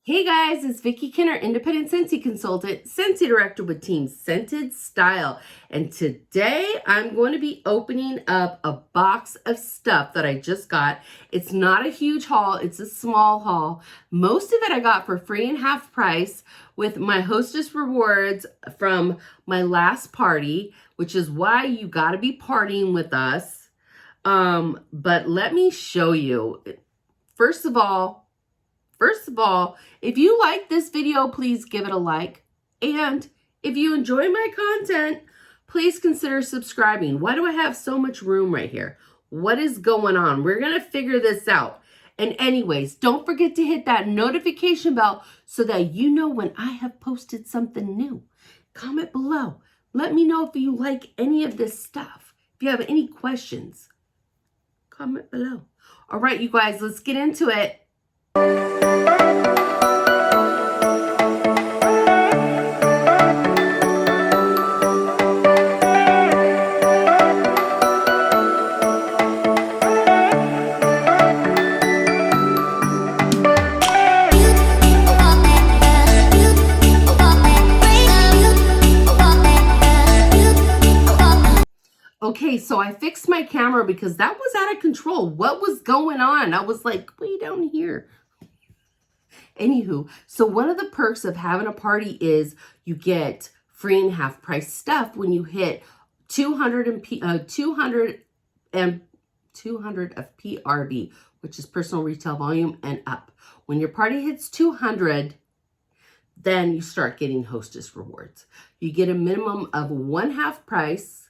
Hey guys, it's Vicki Kinner, independent Scentsy consultant, Scentsy director with Team Scented Style. And today I'm going to be opening up a box of stuff that I just got. It's not a huge haul, it's a small haul. Most of it I got for free and half price with my Hostess rewards from my last party, which is why you got to be partying with us. But let me show you. First of all, if you like this video, please give it a like. And if you enjoy my content, please consider subscribing. Why do I have so much room right here? What is going on? We're going to figure this out. And anyways, don't forget to hit that notification bell so that you know when I have posted something new. Comment below. Let me know if you like any of this stuff. If you have any questions, comment below. All right, you guys, let's get into it. Okay, so I fixed my camera because that was out of control. What was going on? I was like, way down here. Anywho, so one of the perks of having a party is you get free and half price stuff when you hit 200 of PRV, which is personal retail volume and up. When your party hits 200, then you start getting Hostess rewards. You get a minimum of 1 half price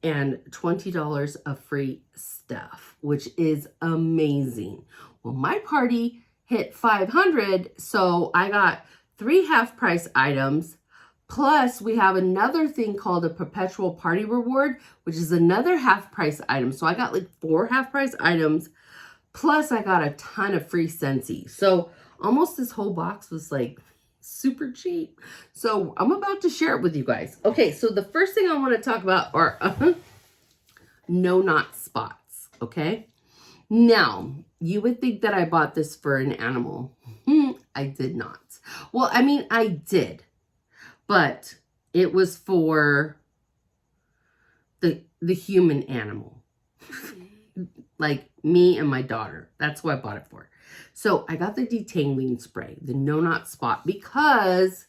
and $20 of free stuff, which is amazing. Well, my party hit 500, so I got 3 half price items, plus we have another thing called a perpetual party reward, which is another half price item. So I got like 4 half price items, plus I got a ton of free Scentsy. So almost this whole box was like super cheap. So I'm about to share it with you guys. Okay, so the first thing I want to talk about are no knot spots. Okay, now you would think that I bought this for an animal. I did not. Well, I mean, I did, but it was for the human animal, like me and my daughter. That's what I bought it for. So I got the Detangling spray, the no knot spot, because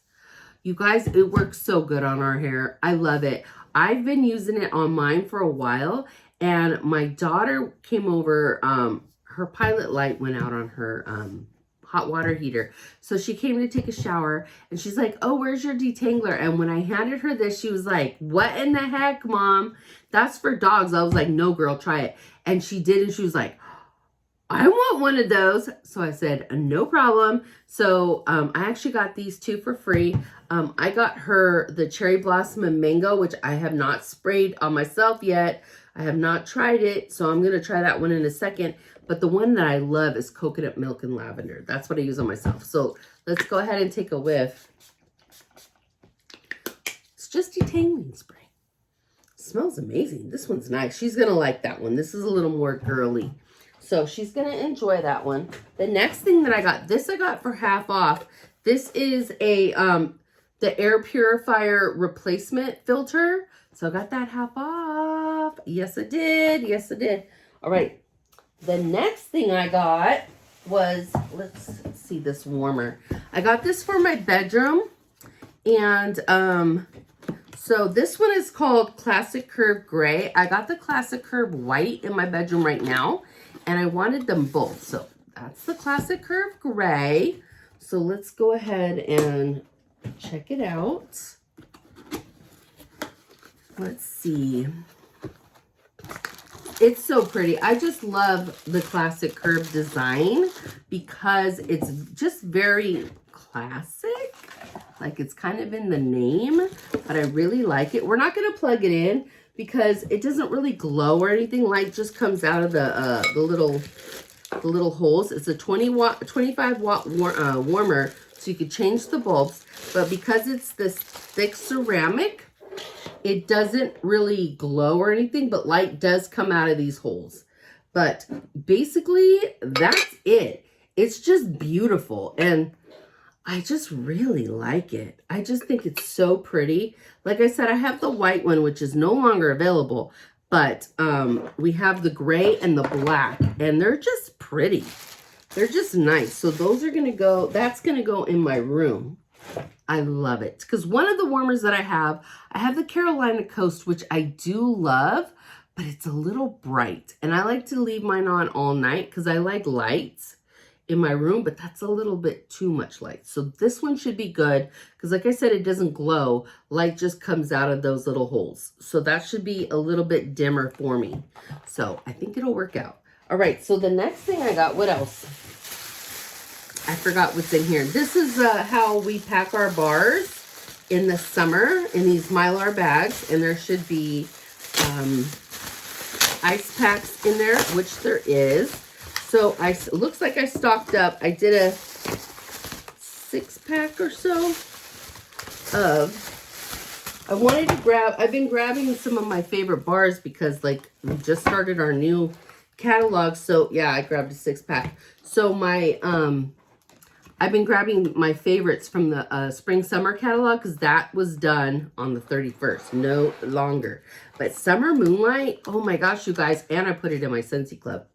you guys, it works so good on our hair. I love it. I've been using it on mine for a while, and my daughter came over. Her pilot light went out on her hot water heater. So she came to take a shower, and she's like, oh, where's your detangler? And when I handed her this, she was like, what in the heck, Mom? That's for dogs. I was like, no, girl, try it. And she did, and she was like, I want one of those. So I said, no problem. So I actually got these 2 for free. I got her the Cherry Blossom and Mango, which I have not sprayed on myself yet. I have not tried it, so I'm going to try that one in a second. But the one that I love is Coconut Milk and Lavender. That's what I use on myself. So let's go ahead and take a whiff. It's just detangling spray. It smells amazing. This one's nice. She's going to like that one. This is a little more girly. So she's going to enjoy that one. The next thing that I got, this I got for half off. This is a the air purifier replacement filter. So I got that half off. Yes, I did. Yes, I did. All right. The next thing I got was, let's see, this warmer. I got this for my bedroom. And so this one is called Classic Curve Gray. I got the Classic Curve White in my bedroom right now, and I wanted them both. So that's the Classic Curve Gray. So let's go ahead and check it out. Let's see. It's so pretty. I just love the Classic Curve design because it's just very classic. Like, it's kind of in the name, but I really like it. We're not going to plug it in because it doesn't really glow or anything. Light just comes out of the little holes. It's a 25 watt warmer, so you could change the bulbs. But because it's this thick ceramic, it doesn't really glow or anything, but light does come out of these holes. But basically, that's it. It's just beautiful. And I just really like it. I just think it's so pretty. Like I said, I have the white one, which is no longer available, but we have the gray and the black, and they're just pretty. They're just nice. So those are going to go, that's going to go in my room. I love it. Because one of the warmers that I have the Carolina Coast, which I do love, but it's a little bright. And I like to leave mine on all night because I like lights in my room, but that's a little bit too much light. So this one should be good because like I said, it doesn't glow. Light just comes out of those little holes. So that should be a little bit dimmer for me. So I think it'll work out. All right, so the next thing I got, what else? I forgot what's in here. This is how we pack our bars in the summer in these Mylar bags. And there should be ice packs in there, which there is. So it looks like I stocked up. I did a 6-pack or so of, I've been grabbing some of my favorite bars because like we just started our new catalog. So yeah, I grabbed a 6-pack. So my, I've been grabbing my favorites from the spring summer catalog because that was done on the 31st, no longer. But Summer Moonlight, oh my gosh, you guys, and I put it in my Scentsy Club.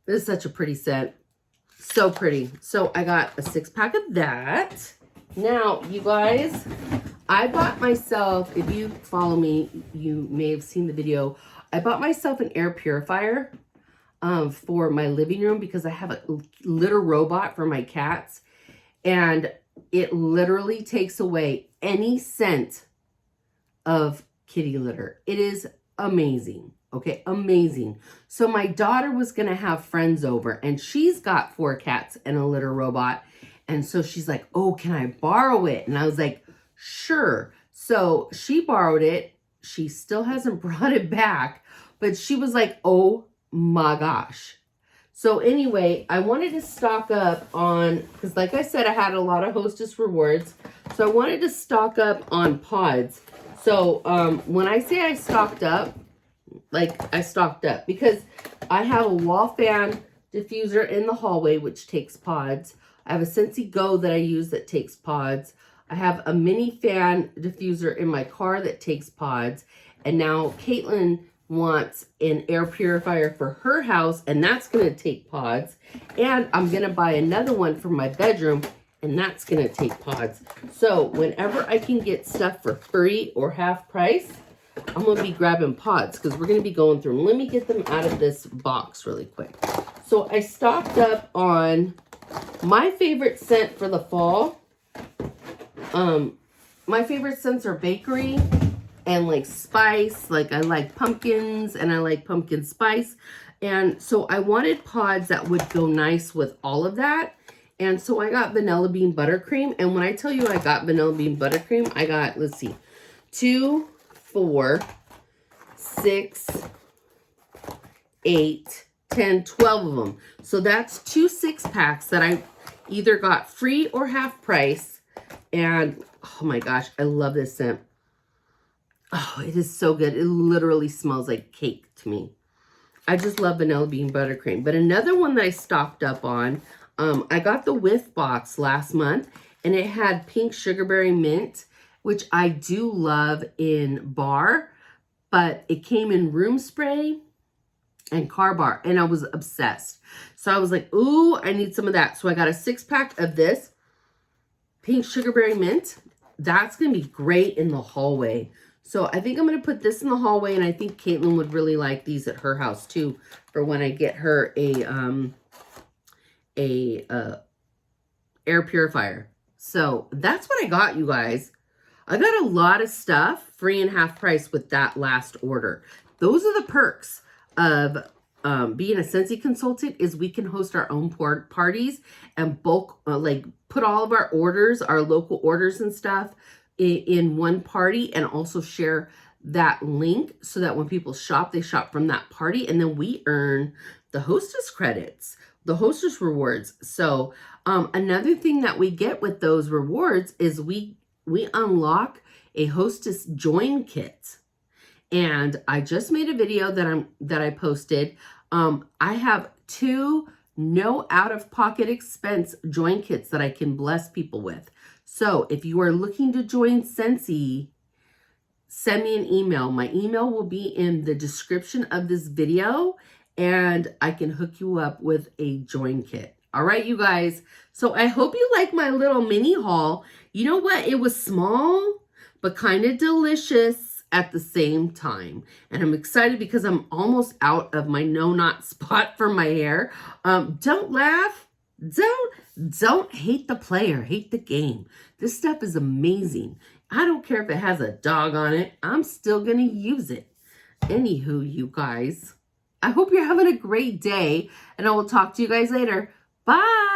This is such a pretty scent. So pretty. So I got a 6-pack of that. Now, you guys, I bought myself, if you follow me, you may have seen the video. I bought myself an air purifier for my living room because I have a litter robot for my cats. And it literally takes away any scent of kitty litter. It is amazing. Okay, amazing. So my daughter was going to have friends over and she's got 4 cats and a litter robot. And so she's like, oh, can I borrow it? And I was like, sure. So she borrowed it. She still hasn't brought it back, but she was like, oh my gosh. So anyway, I wanted to stock up on, because like I said, I had a lot of Hostess rewards. So I wanted to stock up on pods. So when I say I stocked up, like I stocked up because I have a wall fan diffuser in the hallway, which takes pods. I have a Scentsy Go that I use that takes pods. I have a mini fan diffuser in my car that takes pods. And now Caitlin wants an air purifier for her house, and that's going to take pods. And I'm going to buy another one for my bedroom, and that's going to take pods. So whenever I can get stuff for free or half price, I'm going to be grabbing pods because we're going to be going through them. Let me get them out of this box really quick. So I stocked up on my favorite scent for the fall. My favorite scents are bakery and like spice. Like I like pumpkins and I like pumpkin spice. And so I wanted pods that would go nice with all of that. And so I got vanilla bean buttercream. And when I tell you I got vanilla bean buttercream, I got, let's see, 2, 4, 6, 8, 10, 12 of them. So that's 2 6-packs that I either got free or half price. And oh my gosh, I love this scent. Oh, it is so good. It literally smells like cake to me. I just love vanilla bean buttercream. But another one that I stocked up on, I got the Whiff box last month, and it had pink sugarberry mint, which I do love in bar, but it came in room spray and car bar, and I was obsessed. So I was like, ooh, I need some of that. So I got a 6-pack of this pink sugarberry mint. That's going to be great in the hallway. So I think I'm going to put this in the hallway, and I think Caitlin would really like these at her house too, for when I get her a air purifier. So that's what I got, you guys. I got a lot of stuff free and half price with that last order. Those are the perks of being a Scentsy consultant, is we can host our own parties and bulk, like put all of our orders, our local orders and stuff in one party, and also share that link so that when people shop, they shop from that party, and then we earn the Hostess credits, the Hostess rewards. So another thing that we get with those rewards is we unlock a Hostess join kit. And I just made a video that I posted. I have 2 no out-of-pocket expense join kits that I can bless people with. So if you are looking to join Scentsy, send me an email. My email will be in the description of this video, and I can hook you up with a join kit. All right, you guys. So I hope you like my little mini haul. You know what? It was small, but kind of delicious at the same time. And I'm excited because I'm almost out of my no-knot spot for my hair. Don't laugh. Don't hate the player. Hate the game. This stuff is amazing. I don't care if it has a dog on it. I'm still going to use it. Anywho, you guys, I hope you're having a great day, and I will talk to you guys later. Bye.